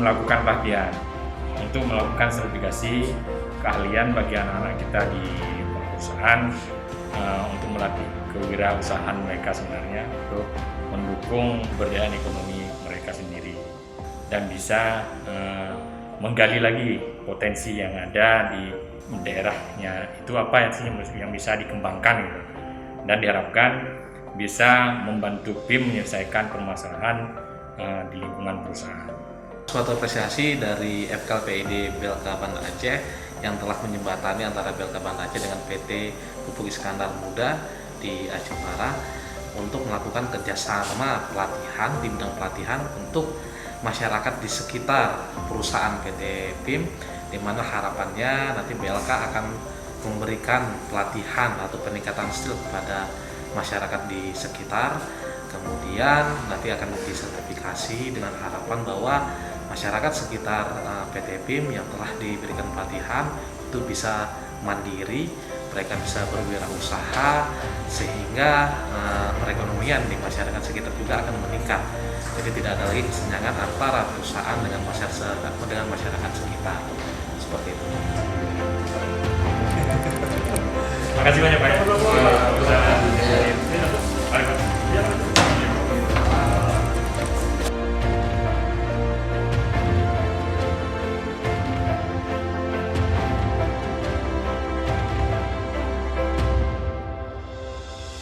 melakukan pelatihan untuk melakukan sertifikasi keahlian bagi anak-anak kita di perusahaan untuk melatih kewirausahaan mereka sebenarnya untuk mendukung pemberdayaan ekonomi mereka sendiri dan bisa menggali lagi potensi yang ada di daerahnya itu apa sih yang bisa dikembangkan gitu. Dan diharapkan bisa membantu BIM menyelesaikan permasalahan di lingkungan perusahaan. Suatu apresiasi dari FKLPID BLK Banda Aceh yang telah menjembatani antara BLK Banda Aceh dengan PT Pupuk Iskandar Muda di Aceh Utara untuk melakukan kerjasama pelatihan di bidang pelatihan untuk masyarakat di sekitar perusahaan PT BIM, di mana harapannya nanti BLK akan memberikan pelatihan atau peningkatan skill kepada masyarakat di sekitar, kemudian nanti akan disertifikasi dengan harapan bahwa masyarakat sekitar PT BIM yang telah diberikan pelatihan itu bisa mandiri, mereka bisa berwirausaha sehingga perekonomian di masyarakat sekitar juga akan meningkat. Jadi tidak ada lagi kesenjangan antara perusahaan dengan masyarakat sekitar. Seperti itu. Terima kasih banyak Pak.